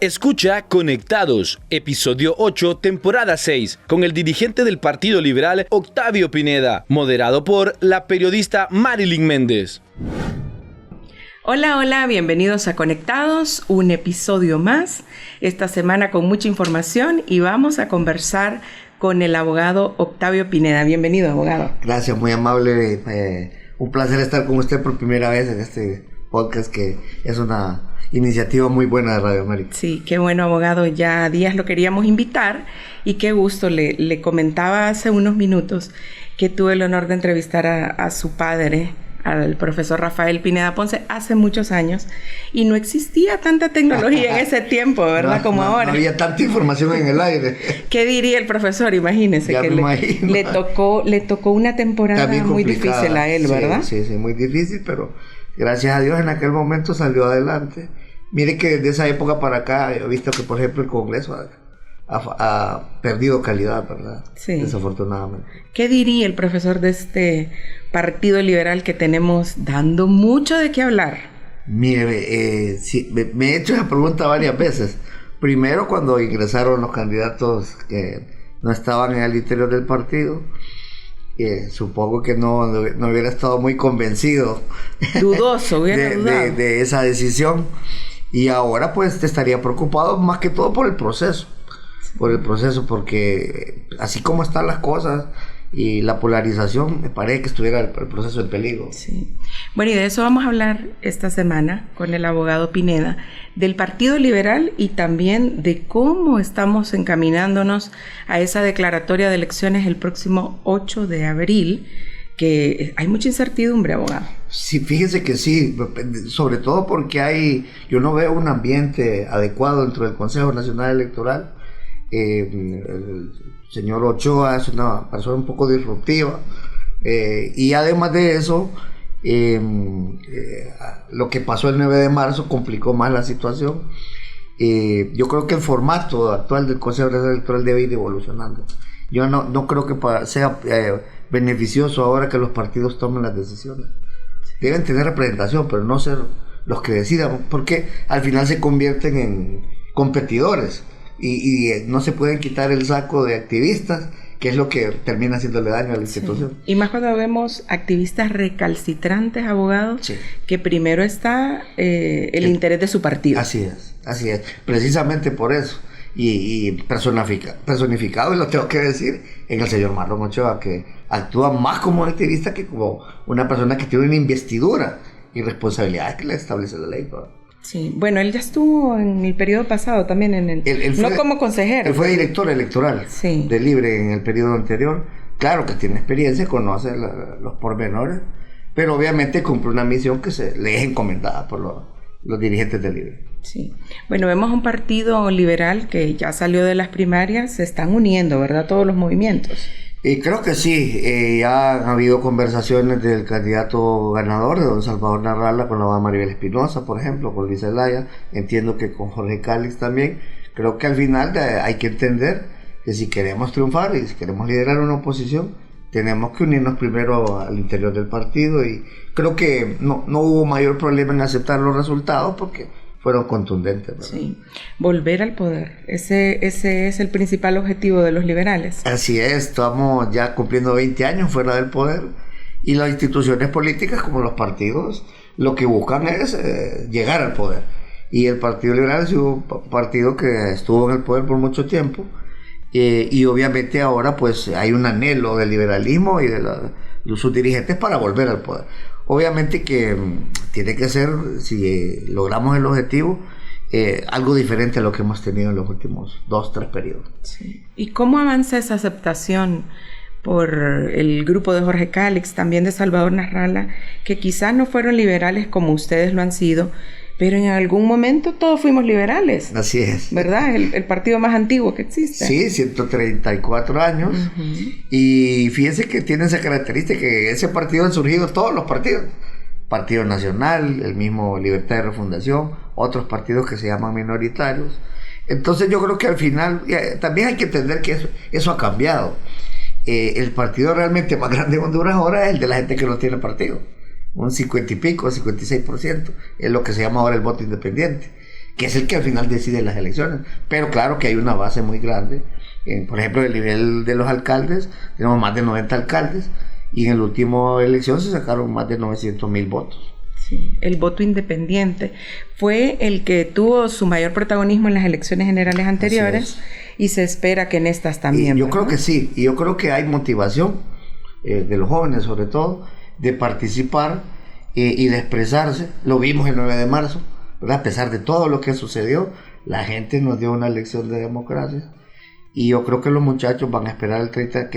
Escucha Conectados, episodio 8, temporada 6, con el dirigente del Partido Liberal, Octavio Pineda, moderado por la periodista Marilyn Méndez. Hola, bienvenidos a Conectados, un episodio más, esta semana con mucha información y vamos a conversar con el abogado Octavio Pineda. Bienvenido, abogado. Gracias, muy amable, un placer estar con usted por primera vez en este podcast que es una iniciativa muy buena de Radio América. Sí, qué bueno, abogado. Ya días lo queríamos invitar y qué gusto. Le comentaba hace unos minutos que tuve el honor de entrevistar a su padre, al profesor Rafael Pineda Ponce, hace muchos años y no existía tanta tecnología en ese tiempo, ¿verdad? Como ahora. No había tanta información en el aire. ¿Qué diría el profesor? Imagínese ya que le tocó una temporada muy difícil a él, ¿verdad? Sí, muy difícil, pero gracias a Dios en aquel momento salió adelante. Mire que desde esa época para acá he visto que, por ejemplo, el Congreso ha perdido calidad, ¿verdad? Sí. Desafortunadamente. ¿Qué diría el profesor de este Partido Liberal que tenemos dando mucho de qué hablar? Mire, sí, me he hecho esa pregunta varias veces. Primero, cuando ingresaron los candidatos que no estaban en el interior del partido, supongo que no hubiera estado muy convencido. Dudoso, hubiera dudado. De esa decisión. Y ahora pues estaría preocupado más que todo por el proceso. Por el proceso, porque así como están las cosas y la polarización, me parece que estuviera el proceso en peligro. Sí. Bueno, y de eso vamos a hablar esta semana con el abogado Pineda, del Partido Liberal y también de cómo estamos encaminándonos a esa declaratoria de elecciones el próximo 8 de abril, que hay mucha incertidumbre, abogado. Sí, fíjese que sí, sobre todo porque yo no veo un ambiente adecuado dentro del Consejo Nacional Electoral. El señor Ochoa es una persona un poco disruptiva, y además de eso, lo que pasó el 9 de marzo complicó más la situación. Yo creo que el formato actual del Consejo Nacional Electoral debe ir evolucionando. Yo no creo que sea beneficioso ahora que los partidos tomen las decisiones. Deben tener representación, pero no ser los que decidan, porque al final se convierten en competidores y no se pueden quitar el saco de activistas, que es lo que termina haciéndole daño a la institución. Sí. Y más cuando vemos activistas recalcitrantes, abogados, sí, que primero está el interés de su partido. Así es, precisamente por eso. Y personificado, y lo tengo que decir, en el señor Marlon Ochoa, que actúa más como un activista que como una persona que tiene una investidura y responsabilidades que le establece la ley, ¿no? Sí, bueno, él ya estuvo en el periodo pasado también, no como consejero. Él fue director electoral, sí, de Libre en el periodo anterior. Claro que tiene experiencia, conoce los pormenores, pero obviamente cumple una misión que le es encomendada por los dirigentes de Libre. Sí. Bueno, vemos un partido liberal que ya salió de las primarias, se están uniendo, ¿verdad? Todos los movimientos. Creo que sí, ya han habido conversaciones del candidato ganador, de don Salvador Narrala, con la abogada Maribel Espinosa, por ejemplo, con Luis Zelaya, entiendo que con Jorge Cálix también. Creo que al final hay que entender que si queremos triunfar y si queremos liderar una oposición, tenemos que unirnos primero al interior del partido, y creo que no hubo mayor problema en aceptar los resultados porque fueron contundentes, ¿verdad? Sí, volver al poder, ese es el principal objetivo de los liberales. Así es, estamos ya cumpliendo 20 años fuera del poder, y las instituciones políticas como los partidos lo que buscan es llegar al poder, y el Partido Liberal es un partido que estuvo en el poder por mucho tiempo, y obviamente ahora pues hay un anhelo del liberalismo y de sus dirigentes para volver al poder. Obviamente que tiene que ser, si logramos el objetivo, algo diferente a lo que hemos tenido en los últimos 2-3 periodos. Sí. ¿Y cómo avanza esa aceptación por el grupo de Jorge Cálix, también de Salvador Narrala, que quizás no fueron liberales como ustedes lo han sido, pero en algún momento todos fuimos liberales? Así es. ¿Verdad? El partido más antiguo que existe. Sí, 134 años. Uh-huh. Y fíjense que tiene esa característica, que ese partido han surgido todos los partidos. Partido Nacional, el mismo Libertad de Refundación, otros partidos que se llaman minoritarios. Entonces yo creo que al final también hay que entender que eso ha cambiado. El partido realmente más grande de Honduras ahora es el de la gente que no tiene partido. Un 50 y pico, 56%, es lo que se llama ahora el voto independiente, que es el que al final decide las elecciones. Pero claro que hay una base muy grande. Por ejemplo, el nivel de los alcaldes, tenemos más de 90 alcaldes, y en la última elección se sacaron más de 900,000 votos. Sí, el voto independiente fue el que tuvo su mayor protagonismo en las elecciones generales anteriores, y se espera que en estas también. Y yo creo que sí, y yo creo que hay motivación de los jóvenes sobre todo, de participar y de expresarse. Lo vimos el 9 de marzo, ¿verdad? A pesar de todo lo que sucedió, la gente nos dio una lección de democracia, y yo creo que los muchachos van a esperar el 30,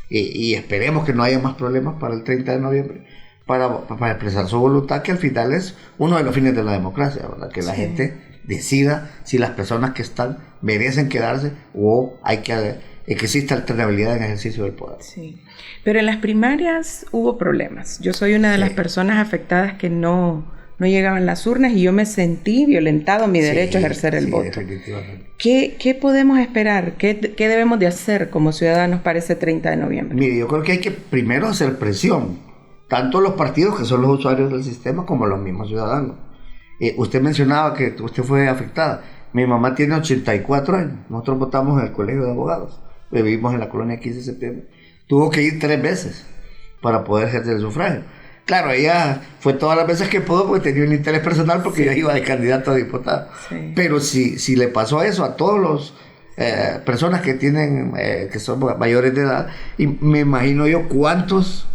y esperemos que no haya más problemas para el 30 de noviembre, para expresar su voluntad, que al final es uno de los fines de la democracia, ¿verdad? Que la gente decida si las personas que están merecen quedarse, o hay que exista alternabilidad en el ejercicio del poder. Sí, pero en las primarias hubo problemas. Yo soy una de las personas afectadas que no llegaban las urnas, y yo me sentí violentado mi derecho a ejercer el voto. Definitivamente. ¿Qué podemos esperar? ¿Qué debemos de hacer como ciudadanos para ese 30 de noviembre? Mire, yo creo que hay que primero hacer presión, tanto los partidos, que son los usuarios del sistema, como los mismos ciudadanos. Usted mencionaba que usted fue afectada. Mi mamá tiene 84 años. Nosotros votamos en el Colegio de Abogados. Vivimos en la colonia 15 de septiembre. Tuvo que ir 3 veces para poder ejercer el sufragio. Claro, ella fue todas las veces que pudo, porque tenía un interés personal, porque ella iba de candidato a diputada. Sí. Pero si le pasó eso a todos los personas que tienen, que son mayores de edad, y me imagino yo cuántos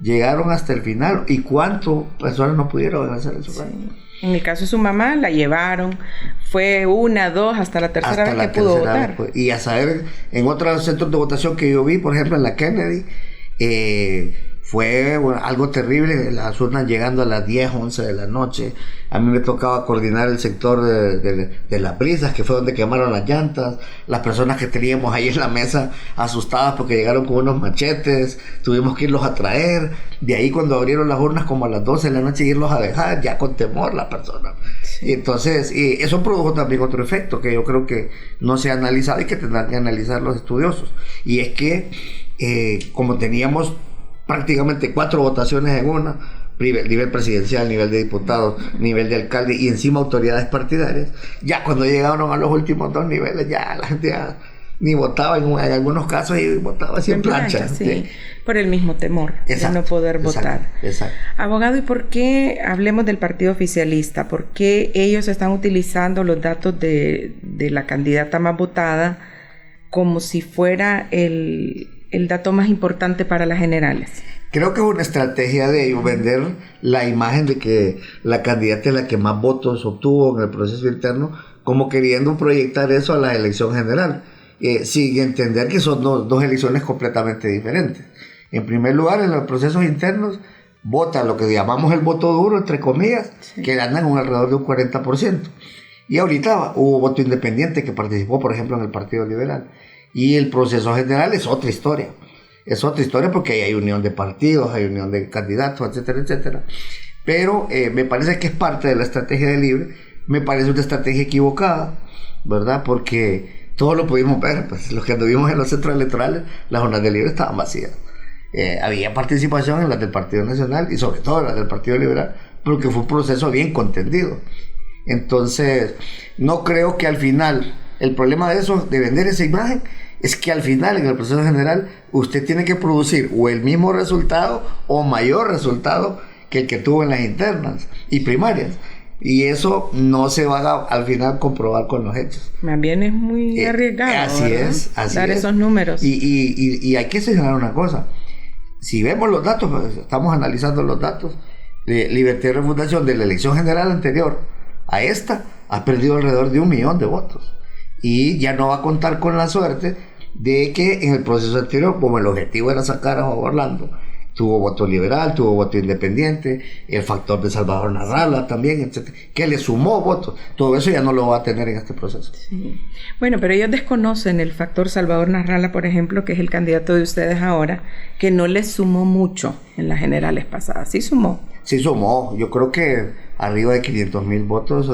llegaron hasta el final y cuántas personas no pudieron hacer el sufragio. Sí. En el caso de su mamá, la llevaron, fue 1, 2, hasta la tercera vez que pudo votar. Y a saber, en otros centros de votación que yo vi, por ejemplo en la Kennedy, fue algo terrible, las urnas llegando a las 10, 11 de la noche. A mí me tocaba coordinar el sector de las brisas, que fue donde quemaron las llantas. Las personas que teníamos ahí en la mesa asustadas porque llegaron con unos machetes, tuvimos que irlos a traer. De ahí, cuando abrieron las urnas como a las 12 de la noche, irlos a dejar, ya con temor la persona. Sí. Entonces, eso produjo también otro efecto que yo creo que no se ha analizado y que tendrán que analizar los estudiosos. Y es que, como teníamos prácticamente 4 votaciones en una, nivel presidencial, nivel de diputados, nivel de alcalde, y encima autoridades partidarias, ya cuando llegaron a los últimos 2 niveles, ya la gente ya ni votaba en algunos casos, y votaba así en plancha. Sí, por el mismo temor de no poder votar. Exacto. Abogado, ¿y por qué, hablemos del partido oficialista, por qué ellos están utilizando los datos de la candidata más votada como si fuera el dato más importante para las generales? Creo que es una estrategia de ellos vender la imagen de que la candidata es la que más votos obtuvo en el proceso interno, como queriendo proyectar eso a la elección general, sin entender que son dos elecciones completamente diferentes. En primer lugar, en los procesos internos vota lo que llamamos el voto duro, entre comillas, que ganan alrededor de un 40%. Y ahorita hubo voto independiente que participó, por ejemplo, en el Partido Liberal. Y el proceso general es otra historia. Es otra historia porque ahí hay unión de partidos, hay unión de candidatos, etcétera, etcétera. Pero me parece que es parte de la estrategia de Libre. Me parece una estrategia equivocada, ¿verdad? Porque todos lo pudimos ver, pues los que anduvimos en los centros electorales, las jornadas de Libre estaban vacías. Había participación en las del Partido Nacional y sobre todo en las del Partido Liberal, porque fue un proceso bien contendido. Entonces, no creo que al final, el problema de eso, de vender esa imagen, es que al final, en el proceso general, usted tiene que producir o el mismo resultado o mayor resultado que el que tuvo en las internas y primarias. Y eso no se va a, al final, comprobar con los hechos. Más bien es muy arriesgado, así es, dar esos números. Y hay que señalar una cosa. Si vemos los datos, pues, estamos analizando los datos, Libertad y Refundación de la elección general anterior a esta ha perdido alrededor de 1 millón de votos. Y ya no va a contar con la suerte de que en el proceso anterior, como el objetivo era sacar a Orlando, tuvo voto liberal, tuvo voto independiente, el factor de Salvador Narrala también, etcétera, que le sumó votos. Todo eso ya no lo va a tener en este proceso. Sí. Bueno, pero ellos desconocen el factor Salvador Narrala, por ejemplo, que es el candidato de ustedes ahora, que no les sumó mucho en las generales pasadas. ¿Sí sumó? Sí sumó. Yo creo que arriba de 500,000 votos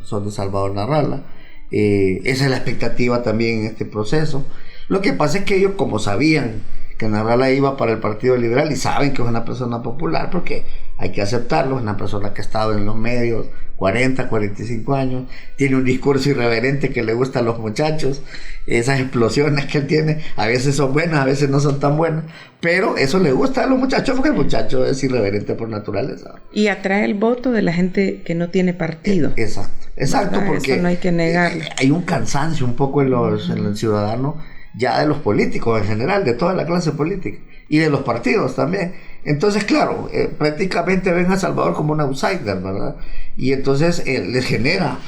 son de Salvador Narrala. Esa es la expectativa también en este proceso. Lo que pasa es que ellos, como sabían que Narrala iba para el Partido Liberal y saben que es una persona popular, porque hay que aceptarlo. Es una persona que ha estado en los medios 40, 45 años, tiene un discurso irreverente que le gusta a los muchachos, esas explosiones que él tiene, a veces son buenas, a veces no son tan buenas, pero eso le gusta a los muchachos porque el muchacho es irreverente por naturaleza. Y atrae el voto de la gente que no tiene partido. Exacto, porque eso no hay que negarlo. Hay un cansancio un poco en el ciudadano, ya de los políticos en general, de toda la clase política, y de los partidos también. Entonces, claro, prácticamente ven a Salvador como un outsider, ¿verdad? Y entonces les genera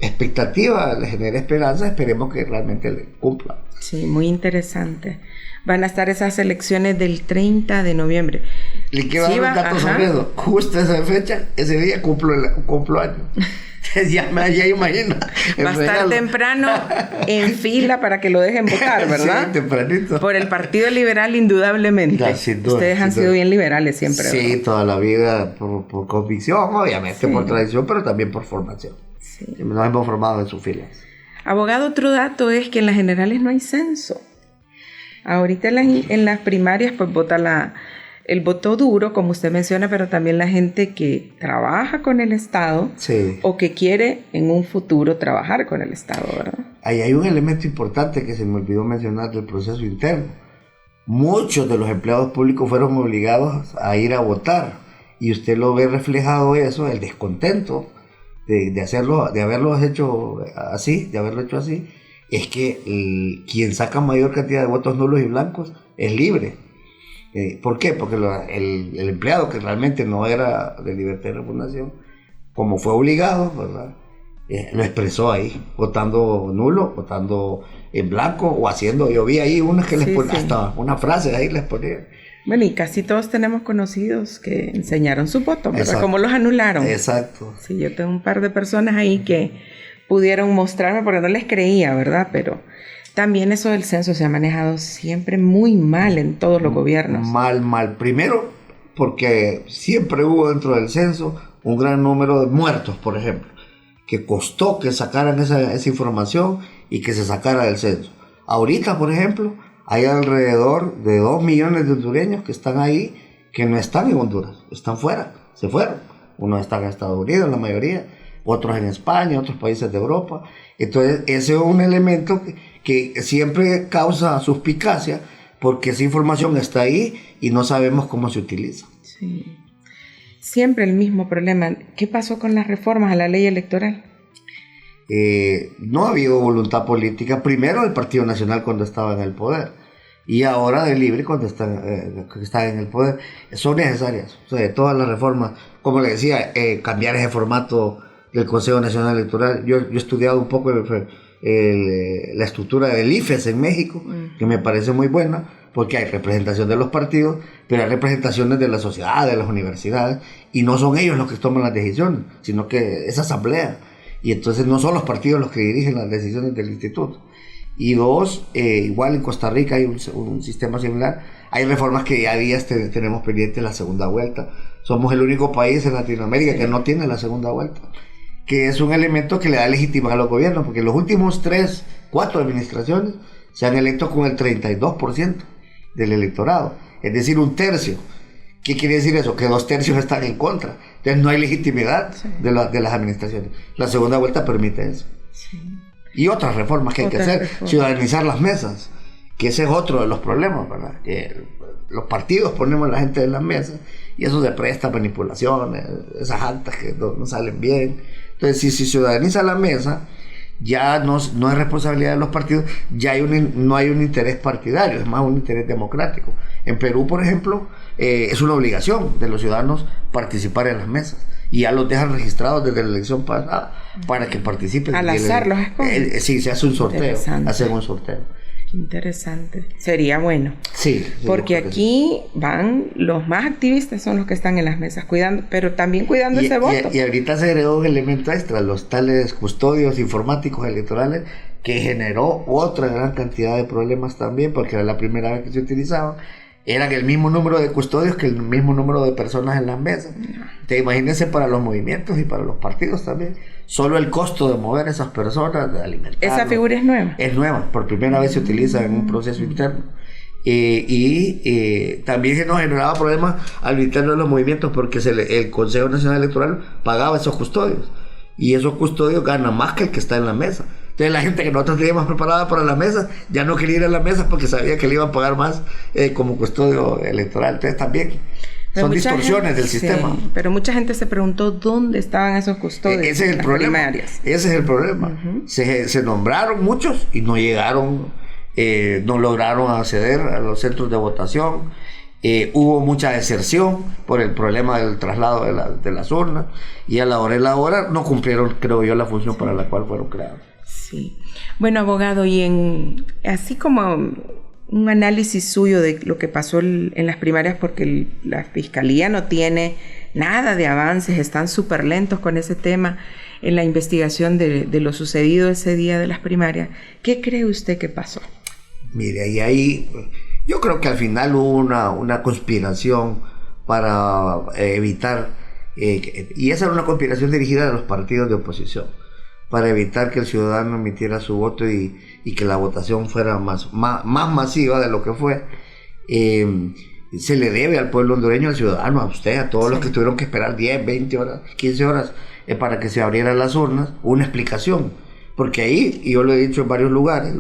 expectativa, les genera esperanza, esperemos que realmente le cumpla. Sí, muy interesante. Van a estar esas elecciones del 30 de noviembre. Le quiero dar un dato sobre eso. Justo esa fecha, ese día cumplo años. ya imagino. Va a estar temprano en fila para que lo dejen votar, ¿verdad? Sí, tempranito. Por el Partido Liberal, indudablemente. Ya, sin duda, ustedes han sido bien liberales siempre, sí, ¿verdad? Toda la vida, por convicción, obviamente, por tradición, pero también por formación. Sí. Nos hemos formado en sus filas. Abogado, otro dato es que en las generales no hay censo. Ahorita en las primarias pues vota el voto duro, como usted menciona, pero también la gente que trabaja con el Estado, sí, o que quiere en un futuro trabajar con el Estado, ¿verdad? Ahí hay un elemento importante que se me olvidó mencionar del proceso interno. Muchos de los empleados públicos fueron obligados a ir a votar, y usted lo ve reflejado eso, el descontento de haberlo hecho así, es que quien saca mayor cantidad de votos nulos y blancos es libre. ¿Por qué? Porque el empleado que realmente no era de Libertad y Refundación, como fue obligado, ¿verdad? Lo expresó ahí, votando nulo, votando en blanco o haciendo. Yo vi ahí unas que les ponían, hasta una frase ahí les ponían. Bueno, y casi todos tenemos conocidos que enseñaron su voto, ¿verdad? ¿Cómo los anularon? Exacto. Sí, yo tengo un par de personas ahí que pudieron mostrarme porque no les creía, ¿verdad? Pero también eso del censo se ha manejado siempre muy mal en todos los gobiernos. Mal. Primero, porque siempre hubo dentro del censo un gran número de muertos, por ejemplo, que costó que sacaran esa información y que se sacara del censo. Ahorita, por ejemplo, hay alrededor de 2 millones de hondureños que están ahí, que no están en Honduras, están fuera, se fueron. Unos están en Estados Unidos, la mayoría, otros en España, otros países de Europa. Entonces, ese es un elemento que siempre causa suspicacia, porque esa información está ahí y no sabemos cómo se utiliza. Sí. Siempre el mismo problema. ¿Qué pasó con las reformas a la ley electoral? No ha habido voluntad política, primero del Partido Nacional cuando estaba en el poder, y ahora del Libre cuando está en el poder. Son necesarias, o sea, todas las reformas, como le decía, cambiar ese formato del Consejo Nacional Electoral. Yo he estudiado un poco la estructura del IFES en México, que me parece muy buena, porque hay representación de los partidos, pero hay representaciones de la sociedad, de las universidades, y no son ellos los que toman las decisiones, sino que es asamblea. Y entonces no son los partidos los que dirigen las decisiones del instituto. Y dos, igual en Costa Rica hay un sistema similar. Hay reformas que ya tenemos pendiente la segunda vuelta. Somos el único país en Latinoamérica que no tiene la segunda vuelta, que es un elemento que le da legitimidad a los gobiernos, porque los últimos 4 administraciones se han electo con el 32% del electorado, es decir, 1/3. ¿Qué quiere decir eso? Que 2/3 están en contra. Entonces no hay legitimidad de las administraciones. La segunda vuelta permite eso. Sí. Y otras reformas que hay que hacer. Ciudadanizar las mesas, que ese es otro de los problemas, ¿verdad? Que los partidos ponemos a la gente en las mesas y eso se presta a manipulaciones, esas actas que no salen bien. Entonces, si ciudadaniza la mesa, ya no es responsabilidad de los partidos, ya no hay un interés partidario, es más un interés democrático. En Perú, por ejemplo, es una obligación de los ciudadanos participar en las mesas, y ya los dejan registrados desde la elección pasada para que participen. Al azar los escogen. Sí, se hace un sorteo, hacen un sorteo. Interesante. Sería bueno. Sí. Porque aquí van los más activistas, son los que están en las mesas cuidando, pero también cuidando ese voto. Y ahorita se agregó un elemento extra, los tales custodios informáticos electorales, que generó otra gran cantidad de problemas también, porque era la primera vez que se utilizaban. Eran el mismo número de custodios que el mismo número de personas en las mesas. Te imagínense para los movimientos y para los partidos también. Solo el costo de mover a esas personas, de alimentarlos. ¿Esa figura es nueva? Es nueva, por primera vez se utiliza en un proceso interno. También se nos generaba problemas al interno de los movimientos porque el Consejo Nacional Electoral pagaba esos custodios y esos custodios ganan más que el que está en la mesa. Entonces la gente que nosotros teníamos preparada para la mesa ya no quería ir a la mesa porque sabía que le iban a pagar más como custodio electoral. Entonces también son distorsiones del sistema. Pero mucha gente se preguntó dónde estaban esos custodios. Ese es el problema. Primarias. Ese es el problema. Se nombraron muchos y no llegaron, no lograron acceder a los centros de votación. Hubo mucha deserción por el problema del traslado de las urnas y a la hora no cumplieron, creo yo, la función para la cual fueron creados. Sí. Bueno, abogado, y así como un análisis suyo de lo que pasó en las primarias, porque la Fiscalía no tiene nada de avances, están súper lentos con ese tema en la investigación de lo sucedido ese día de las primarias. ¿Qué cree usted que pasó? Mire, y ahí yo creo que al final hubo una conspiración para evitar, y esa era una conspiración dirigida a los partidos de oposición, para evitar que el ciudadano emitiera su voto y que la votación fuera más masiva de lo que fue. Se le debe al pueblo hondureño, al ciudadano, a usted, a todos los que tuvieron que esperar 10, 20 horas, 15 horas para que se abrieran las urnas, una explicación. Porque ahí, y yo lo he dicho en varios lugares,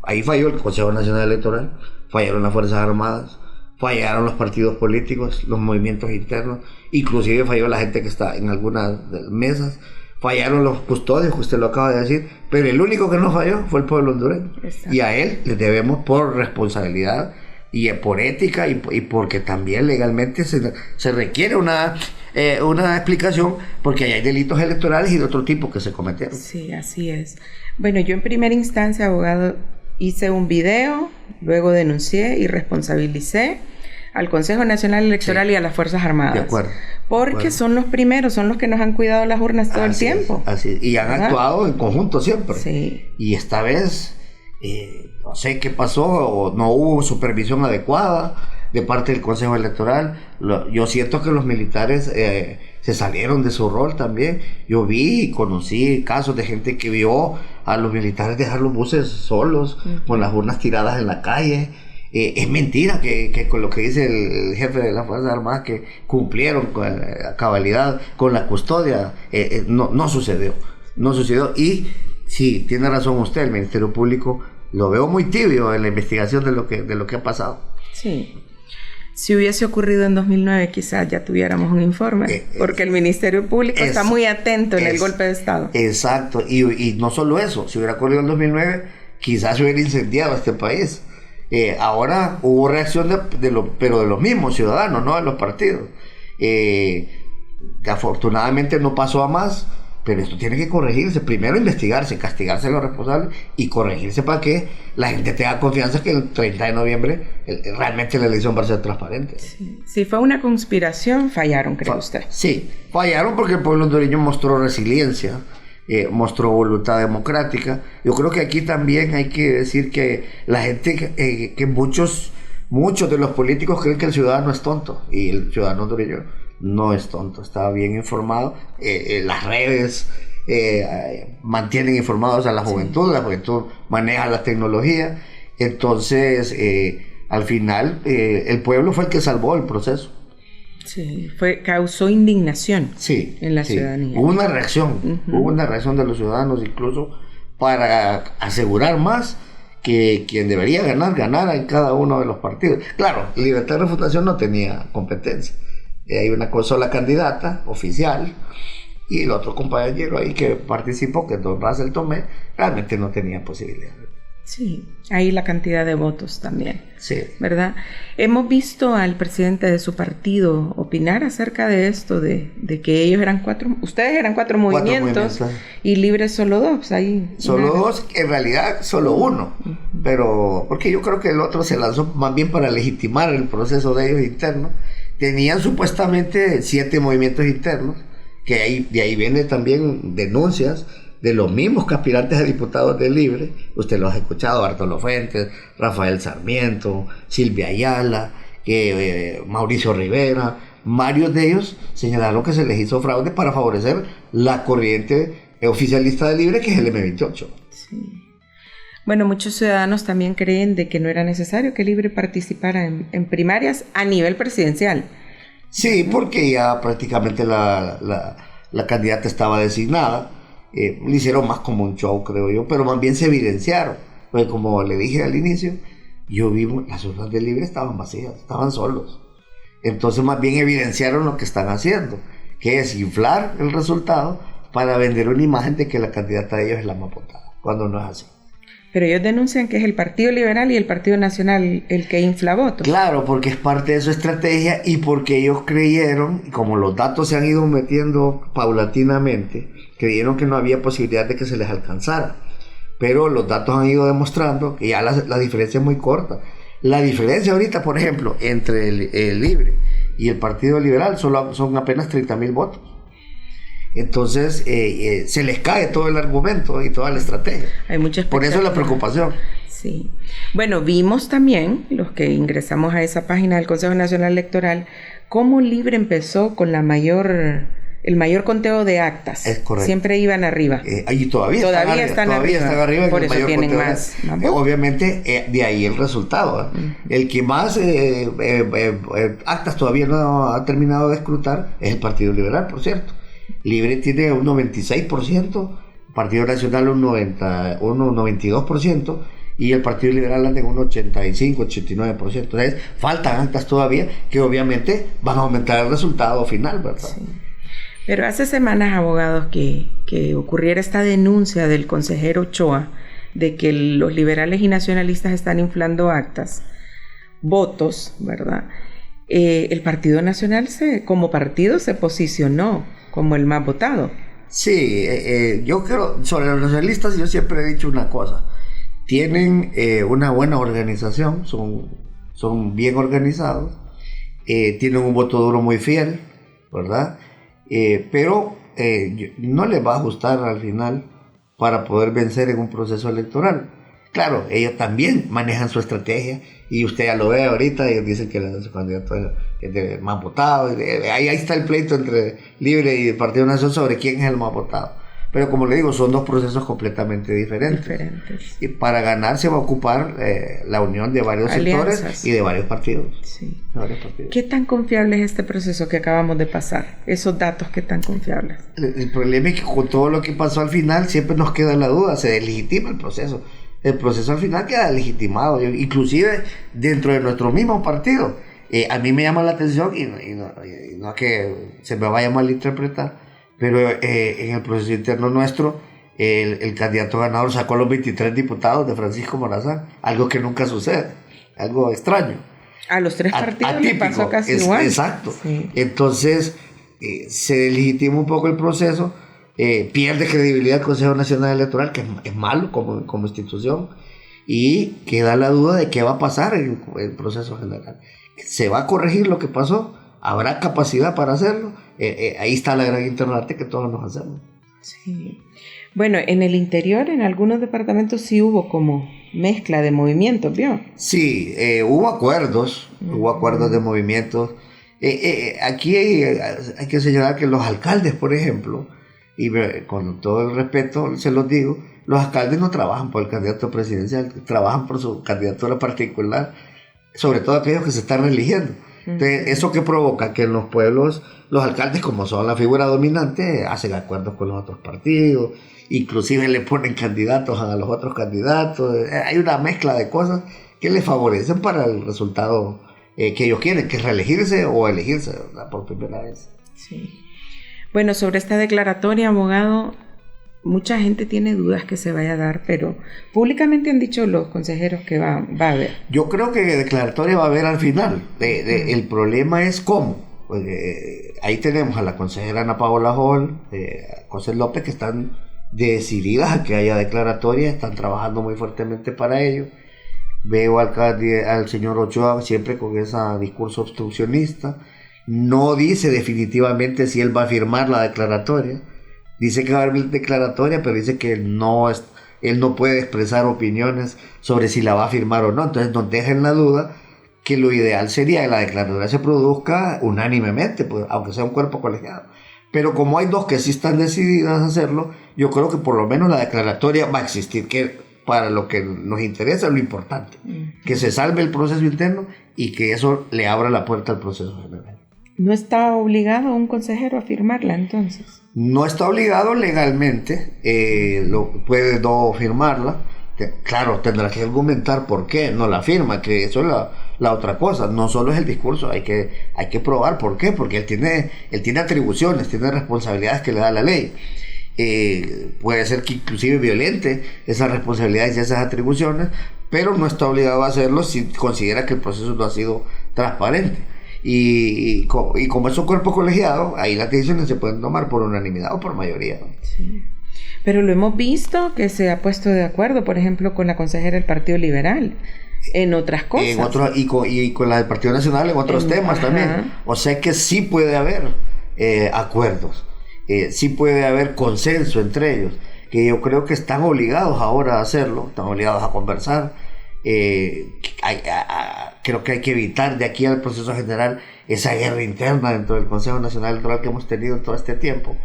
ahí falló el Consejo Nacional Electoral, fallaron las Fuerzas Armadas, fallaron los partidos políticos, los movimientos internos, inclusive falló la gente que está en algunas mesas, fallaron los custodios, que usted lo acaba de decir, pero el único que no falló fue el pueblo hondureño. Exacto. Y a él le debemos por responsabilidad y por ética y porque también legalmente se requiere una explicación porque hay delitos electorales y de otro tipo que se cometieron. Sí, así es. Bueno, yo en primera instancia, abogado, hice un video, luego denuncié y responsabilicé al Consejo Nacional Electoral y a las Fuerzas Armadas. De acuerdo. Porque son los primeros, son los que nos han cuidado las urnas todo el tiempo. Así es. Y han actuado en conjunto siempre. Sí. Y esta vez, no sé qué pasó, o no hubo supervisión adecuada de parte del Consejo Electoral. Yo siento que los militares se salieron de su rol también. Yo vi y conocí casos de gente que vio a los militares dejar los buses solos, con las urnas tiradas en la calle. Es mentira que con lo que dice el jefe de las Fuerzas Armadas, que cumplieron con a cabalidad con la custodia. No sucedió. Y sí, tiene razón usted, el Ministerio Público lo veo muy tibio en la investigación de lo que ha pasado. Sí. Si hubiese ocurrido en 2009, quizás ya tuviéramos un informe, porque el Ministerio Público está muy atento en el golpe de Estado. Exacto, y no solo eso, si hubiera ocurrido en 2009, quizás se hubiera incendiado este país. Ahora hubo reacción pero de los mismos ciudadanos, no de los partidos. Afortunadamente no pasó a más, pero esto tiene que corregirse. Primero investigarse, castigarse a los responsables y corregirse para que la gente tenga confianza que el 30 de noviembre realmente la elección va a ser transparente. Sí. Si fue una conspiración, fallaron, ¿cree usted? Sí, fallaron porque el pueblo hondureño mostró resiliencia, mostró voluntad democrática. Yo creo que aquí también hay que decir que la gente, que muchos de los políticos creen que el ciudadano es tonto, y el ciudadano hondureño no es tonto, está bien informado. Las redes mantienen informados a la juventud, la juventud maneja la tecnología. Entonces al final el pueblo fue el que salvó el proceso. Sí, causó indignación en la ciudadanía. Hubo una reacción, de los ciudadanos, incluso para asegurar más que quien debería ganara en cada uno de los partidos. Claro, Libertad de Refutación no tenía competencia. Hay una sola candidata oficial y el otro compañero ahí que participó, que es don Russell Tomé, realmente no tenía posibilidad. Sí, ahí la cantidad de votos también. Sí. ¿Verdad? Hemos visto al presidente de su partido opinar acerca de esto, de que ellos eran ustedes eran cuatro movimientos y Libres solo dos. Dos, en realidad solo uno. Pero, porque yo creo que el otro se lanzó más bien para legitimar el proceso de ellos internos. Tenían supuestamente 7 movimientos internos, que de ahí vienen también denuncias de los mismos aspirantes a diputados de Libre. Usted los ha escuchado, Bartolo Fuentes, Rafael Sarmiento, Silvia Ayala, Mauricio Rivera. Varios de ellos señalaron que se les hizo fraude para favorecer la corriente oficialista de Libre, que es el M28. Sí. Bueno, muchos ciudadanos también creen de que no era necesario que Libre participara en primarias a nivel presidencial. Sí, porque ya prácticamente la candidata estaba designada. Le hicieron más como un show, creo yo, pero más bien se evidenciaron. Pues como le dije al inicio, yo vi las urnas de Libre estaban vacías, estaban solos. Entonces más bien evidenciaron lo que están haciendo, que es inflar el resultado para vender una imagen de que la candidata de ellos es la más votada, cuando no es así. Pero ellos denuncian que es el Partido Liberal y el Partido Nacional el que infla votos. Claro, porque es parte de su estrategia y porque ellos creyeron, y como los datos se han ido metiendo paulatinamente, creyeron que no había posibilidad de que se les alcanzara. Pero los datos han ido demostrando que ya la diferencia es muy corta. La diferencia ahorita, por ejemplo, entre el Libre y el Partido Liberal son apenas 30,000 votos. Entonces se les cae todo el argumento y toda la estrategia. Hay mucha expectativa. Por eso la preocupación. Sí. Bueno, vimos también, los que ingresamos a esa página del Consejo Nacional Electoral, cómo Libre empezó con el mayor conteo de actas. Es correcto. Siempre iban arriba. Y todavía están arriba. Por eso tienen más. Obviamente, de ahí el resultado. El que más actas todavía no ha terminado de escrutar es el Partido Liberal, por cierto. Libre tiene un 96%, Partido Nacional un 92%, y el Partido Liberal anda en un 85-89%. Entonces, faltan actas todavía que obviamente van a aumentar el resultado final, ¿verdad? Sí. Pero hace semanas, abogados, que ocurriera esta denuncia del consejero Ochoa de que los liberales y nacionalistas están inflando actas, votos, ¿verdad? El Partido Nacional como partido se posicionó como el más votado. Sí, yo creo, sobre los nacionalistas yo siempre he dicho una cosa: tienen una buena organización, son bien organizados, tienen un voto duro muy fiel, ¿verdad? Pero no les va a ajustar al final para poder vencer en un proceso electoral. Claro, ellos también manejan su estrategia y usted ya lo ve ahorita, ellos dicen que su candidato es el más votado. Ahí está el pleito entre Libre y el Partido Nacional sobre quién es el más votado. Pero como le digo, son dos procesos completamente diferentes. Y para ganar se va a ocupar la unión de varios sectores y de varios partidos. Sí. ¿Qué tan confiable es este proceso que acabamos de pasar? Esos datos, ¿qué tan confiables? El problema es que con todo lo que pasó al final siempre nos queda la duda, se deslegitima el proceso. El proceso al final queda legitimado, inclusive dentro de nuestro mismo partido. A mí me llama la atención, y no es que se me vaya a malinterpretar, pero en el proceso interno nuestro, el candidato ganador sacó a los 23 diputados de Francisco Morazán, algo que nunca sucede, algo extraño. A los tres partidos le pasó casi igual. Exacto. Sí. Entonces, se deslegitima un poco el proceso. Pierde credibilidad el Consejo Nacional Electoral, que es malo como institución, y queda la duda de qué va a pasar en el proceso general. ¿Se va a corregir lo que pasó? ¿Habrá capacidad para hacerlo? Ahí está la gran interrogante que todos nos hacemos. Sí. Bueno, en el interior, en algunos departamentos sí hubo como mezcla de movimientos, ¿vio? Sí, hubo acuerdos de movimientos. Aquí hay que señalar que los alcaldes, por ejemplo, y con todo el respeto se los digo, los alcaldes no trabajan por el candidato presidencial, trabajan por su candidatura particular, sobre todo aquellos que se están eligiendo. Entonces, ¿eso qué provoca? Que en los pueblos, los alcaldes, como son la figura dominante, hacen acuerdos con los otros partidos, inclusive le ponen candidatos a los otros candidatos. Hay una mezcla de cosas que les favorecen para el resultado que ellos quieren, que es reelegirse o elegirse, ¿verdad?, por primera vez. Sí. Bueno, sobre esta declaratoria, abogado, mucha gente tiene dudas que se vaya a dar, pero públicamente han dicho los consejeros que va a haber. Yo creo que declaratoria va a haber al final. El problema es cómo. Ahí tenemos a la consejera Ana Paola Hall, a José López, que están decididas a que haya declaratoria, están trabajando muy fuertemente para ello. Veo al señor Ochoa siempre con ese discurso obstruccionista. No dice definitivamente si él va a firmar la declaratoria. Dice que va a haber declaratoria, pero dice que él no puede expresar opiniones sobre si la va a firmar o no. Entonces nos deja en la duda que lo ideal sería que la declaratoria se produzca unánimemente, pues, aunque sea un cuerpo colegiado. Pero como hay dos que sí están decididas a hacerlo, yo creo que por lo menos la declaratoria va a existir. Que para lo que nos interesa, lo importante, que se salve el proceso interno y que eso le abra la puerta al proceso general. ¿No está obligado un consejero a firmarla entonces? No está obligado legalmente, puede no firmarla. Claro, tendrá que argumentar por qué no la firma, que eso es la otra cosa. No solo es el discurso, hay que probar por qué, porque él tiene atribuciones, tiene responsabilidades que le da la ley. Puede ser que inclusive violente esas responsabilidades y esas atribuciones, pero no está obligado a hacerlo si considera que el proceso no ha sido transparente. Y como es un cuerpo colegiado, ahí las decisiones se pueden tomar por unanimidad o por mayoría, ¿no? Sí. Pero lo hemos visto que se ha puesto de acuerdo, por ejemplo, con la consejera del Partido Liberal, en otras cosas. Y con la del Partido Nacional en otros temas también. O sea que sí puede haber acuerdos, sí puede haber consenso entre ellos, que yo creo que están obligados ahora a hacerlo, están obligados a conversar. Creo que hay que evitar de aquí al proceso general esa guerra interna dentro del Consejo Nacional Electoral que hemos tenido todo este tiempo.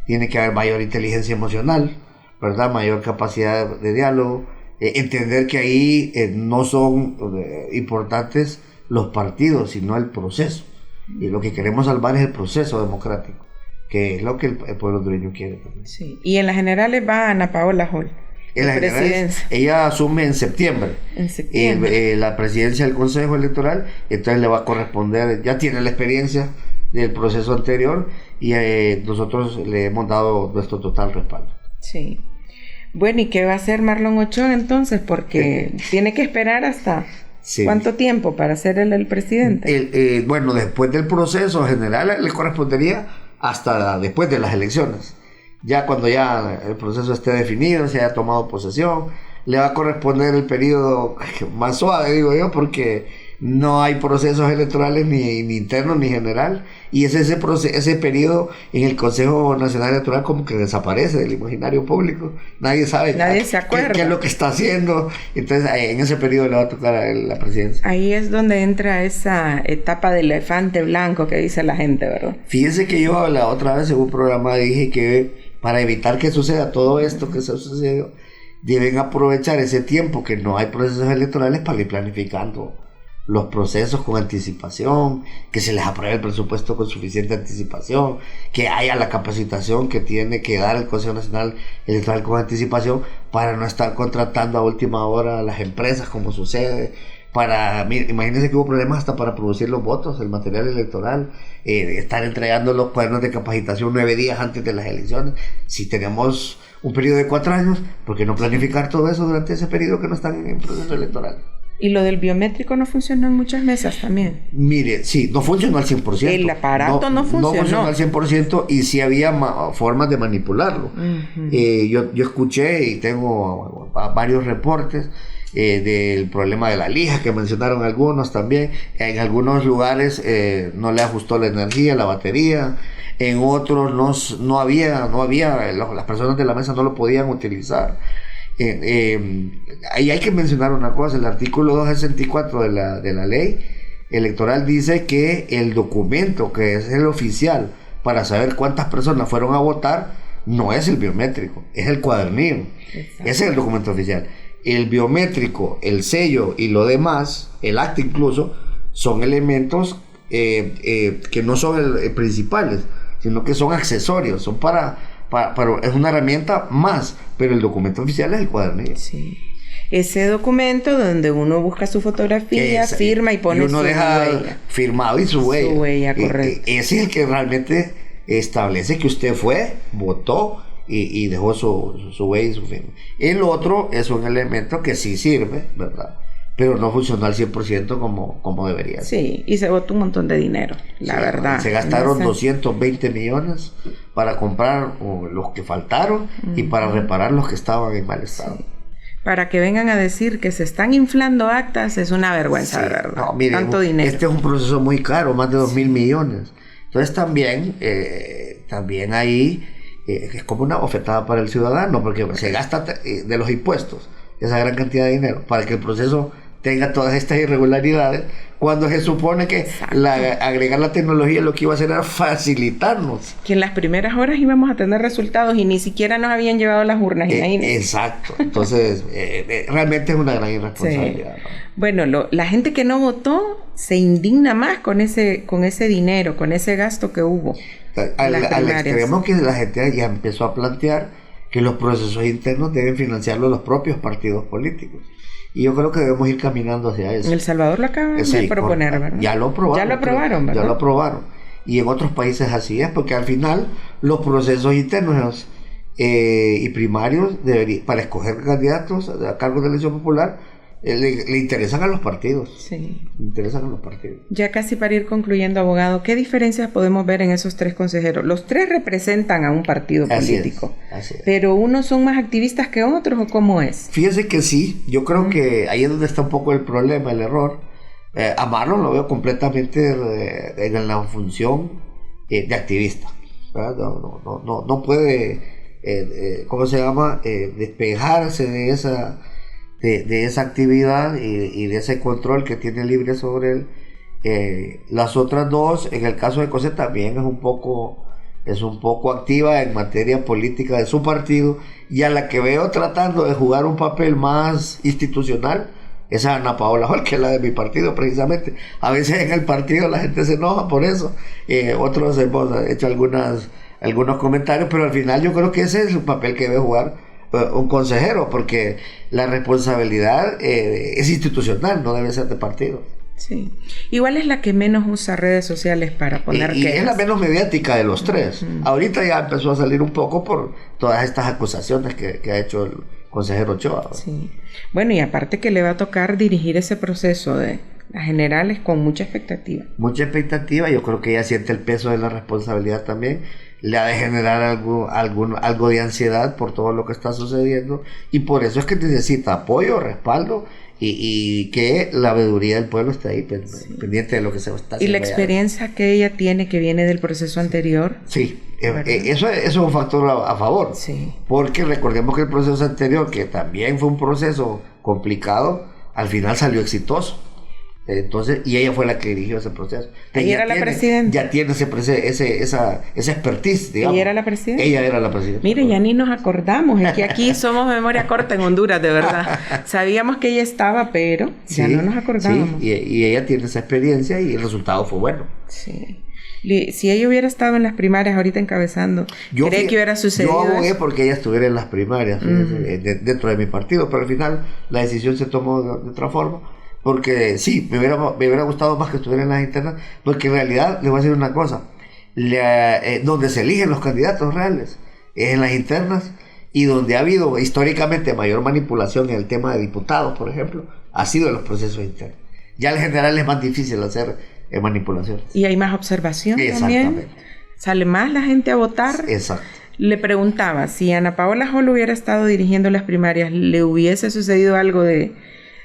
Tiene que haber mayor inteligencia emocional, ¿verdad? Mayor capacidad de diálogo, entender que ahí no son importantes los partidos, sino el proceso. Y lo que queremos salvar es el proceso democrático, que es lo que el pueblo hondureño quiere también. Sí. Y en las generales va Ana Paola Hall. En las generales, ella asume en septiembre. La presidencia del Consejo Electoral, entonces le va a corresponder, ya tiene la experiencia del proceso anterior y nosotros le hemos dado nuestro total respaldo. Sí. Bueno, ¿y qué va a hacer Marlon Ochoa entonces? Porque tiene que esperar hasta ¿cuánto tiempo para ser él el presidente? Bueno, después del proceso general le correspondería hasta después de las elecciones. Ya cuando ya el proceso esté definido, se haya tomado posesión, le va a corresponder el periodo más suave, digo yo, porque no hay procesos electorales ni internos ni general, y es ese periodo en el Consejo Nacional Electoral como que desaparece del imaginario público. Nadie sabe qué es lo que está haciendo. Entonces en ese periodo le va a tocar a él la presidencia. Ahí es donde entra esa etapa del elefante blanco que dice la gente, ¿verdad? Fíjense que yo la otra vez en un programa dije que para evitar que suceda todo esto que se sucedió, deben aprovechar ese tiempo que no hay procesos electorales para ir planificando los procesos con anticipación, que se les apruebe el presupuesto con suficiente anticipación, que haya la capacitación que tiene que dar el Consejo Nacional Electoral con anticipación, para no estar contratando a última hora a las empresas como sucede. Imagínense que hubo problemas hasta para producir los votos, el material electoral, estar entregando los cuadernos de capacitación 9 días antes de las elecciones. Si tenemos un periodo de 4 años, ¿por qué no planificar todo eso durante ese periodo que no están en proceso electoral? ¿Y lo del biométrico no funcionó en muchas mesas también? Mire, sí, no funcionó al 100%. El aparato no funcionó. No funcionó al 100% y sí había formas de manipularlo. Yo escuché y tengo varios reportes del problema de la lija que mencionaron algunos también. En algunos lugares no le ajustó la energía, la batería. En otros no había, las personas de la mesa no lo podían utilizar. Ahí hay que mencionar una cosa: el artículo 264 de la ley electoral dice que el documento que es el oficial para saber cuántas personas fueron a votar no es el biométrico, es el cuadernillo. Exacto. Ese es el documento oficial. El biométrico, el sello y lo demás, el acta incluso, son elementos que no son principales, sino que son accesorios, son es una herramienta más, pero el documento oficial es el cuadernillo. Sí. Ese documento donde uno busca su fotografía, firma y pone su huella. Firmado y su huella. Su huella, correcto. Ese es el que realmente establece que usted fue, votó y dejó su huella y su firma. El otro es un elemento que sí sirve, ¿verdad? Pero no funcionó al 100% como debería ser. Sí, y se botó un montón de dinero, la verdad. Se gastaron 220 millones para comprar los que faltaron y para reparar los que estaban en mal estado. Sí. Para que vengan a decir que se están inflando actas es una vergüenza, sí, ¿verdad? No, mire, tanto dinero. Este es un proceso muy caro, más de 2.000 millones. Entonces también ahí es como una bofetada para el ciudadano, porque se gasta de los impuestos esa gran cantidad de dinero para que el proceso tenga todas estas irregularidades, cuando se supone que agregar la tecnología lo que iba a hacer era facilitarnos. Que en las primeras horas íbamos a tener resultados y ni siquiera nos habían llevado las urnas. Exacto. Entonces, realmente es una gran irresponsabilidad. Sí. ¿No? Bueno, la gente que no votó se indigna más con ese dinero, con ese gasto que hubo. Al extremo que la gente ya empezó a plantear que los procesos internos deben financiarlo los propios partidos políticos. Y yo creo que debemos ir caminando hacia eso. En El Salvador lo acaban de proponer, ¿verdad? Ya lo aprobaron. Ya lo aprobaron, ¿verdad? Ya lo aprobaron. Y en otros países así es, porque al final los procesos internos y primarios para escoger candidatos a cargos de elección popular le interesan a los partidos. Sí. Le interesan a los partidos. Ya casi para ir concluyendo, abogado, ¿qué diferencias podemos ver en esos 3 consejeros? Los 3 representan a un partido político. Así es. ¿Pero unos son más activistas que otros o cómo es? Fíjese que sí. Yo creo que ahí es donde está un poco el problema, el error. A Marlon lo veo completamente en la función de activista. No puede, ¿cómo se llama? Despejarse de esa actividad y de ese control que tiene libre sobre él. Las otras 2, en el caso de Cosette, también es un poco activa en materia política de su partido, y a la que veo tratando de jugar un papel más institucional es a Ana Paola Hall, que es la de mi partido precisamente. A veces en el partido la gente se enoja por eso, otros hemos hecho algunos comentarios, pero al final yo creo que ese es el papel que debe jugar un consejero, porque la responsabilidad es institucional, no debe ser de partido. Sí. Igual es la que menos usa redes sociales para poner y es la menos mediática de los 3. Ahorita ya empezó a salir un poco por todas estas acusaciones que ha hecho el consejero Ochoa. Sí. Bueno, y aparte que le va a tocar dirigir ese proceso de las generales con mucha expectativa. Mucha expectativa, yo creo que ella siente el peso de la responsabilidad también. Le ha de generar algo de ansiedad por todo lo que está sucediendo, y por eso es que necesita apoyo, respaldo, y que la veeduría del pueblo esté ahí pendiente de lo que se está haciendo. Y la experiencia que ella tiene, que viene del proceso anterior. Sí, eso es un factor a favor. Sí. Porque recordemos que el proceso anterior, que también fue un proceso complicado, al final salió exitoso. Entonces, y ella fue la que dirigió ese proceso. Ella era la presidenta. Ya tiene esa expertise, digamos. ¿Ella era la presidenta? Ella era la presidenta. Mire, ya ni nos acordamos. Es que aquí somos memoria corta en Honduras, de verdad. Sabíamos que ella estaba, pero ya no nos acordábamos. Sí, y ella tiene esa experiencia y el resultado fue bueno. Sí. Si ella hubiera estado en las primarias ahorita encabezando, ¿cree que hubiera sucedido? Yo abogué porque ella estuviera en las primarias dentro de mi partido, pero al final la decisión se tomó de otra forma. Porque sí, me hubiera gustado más que estuviera en las internas, porque en realidad, les voy a decir una cosa, donde se eligen los candidatos reales es en las internas, y donde ha habido históricamente mayor manipulación en el tema de diputados, por ejemplo, ha sido en los procesos internos. Ya en general es más difícil hacer manipulaciones. Y hay más observación también. Sale más la gente a votar. Exacto. Le preguntaba, si Ana Paola Hall hubiera estado dirigiendo las primarias, ¿le hubiese sucedido algo de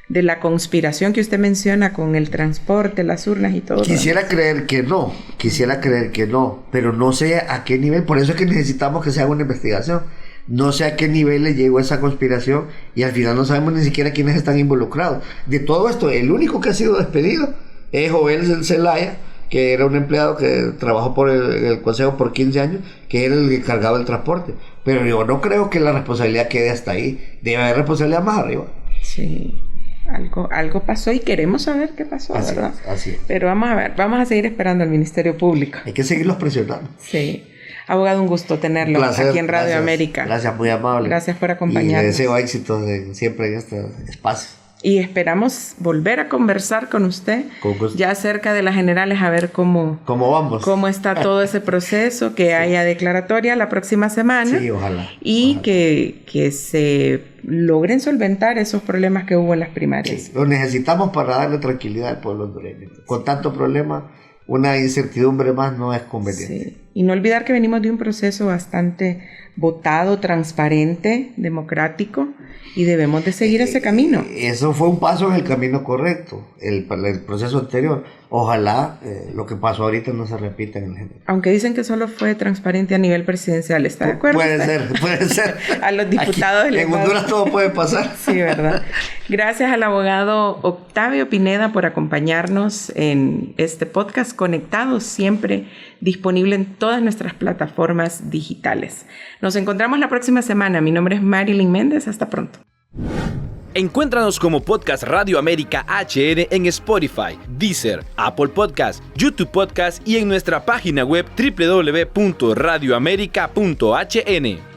la conspiración que usted menciona con el transporte, las urnas y todo? Quisiera creer que no, pero no sé a qué nivel. Por eso es que necesitamos que se haga una investigación. No sé a qué nivel le llegó esa conspiración, y al final no sabemos ni siquiera quiénes están involucrados. De todo esto, el único que ha sido despedido es Joel Zelaya, que era un empleado que trabajó por el consejo por 15 años, que era el encargado del transporte. Pero yo no creo que la responsabilidad quede hasta ahí. Debe haber responsabilidad más arriba. Sí. Algo pasó y queremos saber qué pasó, ¿verdad? Así es. Pero vamos a ver, vamos a seguir esperando al Ministerio Público. Hay que seguirlos presionando. Sí. Abogado, un gusto tenerlo aquí en Radio América. Gracias, muy amable. Gracias por acompañarnos. Y le deseo éxito siempre en este espacio. Y esperamos volver a conversar con usted ya acerca de las generales, a ver cómo vamos, cómo está todo ese proceso, que haya declaratoria la próxima semana. Sí, ojalá. Y ojalá. Que se logren solventar esos problemas que hubo en las primarias. Sí, lo necesitamos para darle tranquilidad al pueblo hondureño. Con tanto problema, una incertidumbre más no es conveniente. Sí. Y no olvidar que venimos de un proceso bastante votado, transparente, democrático, y debemos de seguir ese camino. Eso fue un paso en el camino correcto, el proceso anterior. Ojalá lo que pasó ahorita no se repita en el género. Aunque dicen que solo fue transparente a nivel presidencial, ¿está de acuerdo? Puede ser. A los diputados Aquí, en Honduras todo puede pasar. Sí, ¿verdad? Gracias al abogado Octavio Pineda por acompañarnos en este podcast Conectados, siempre disponible en todas nuestras plataformas digitales. Nos encontramos la próxima semana. Mi nombre es Marilyn Méndez. Hasta pronto. Encuéntranos como Podcast Radio América HN en Spotify, Deezer, Apple Podcast, YouTube Podcast y en nuestra página web www.radioamerica.hn.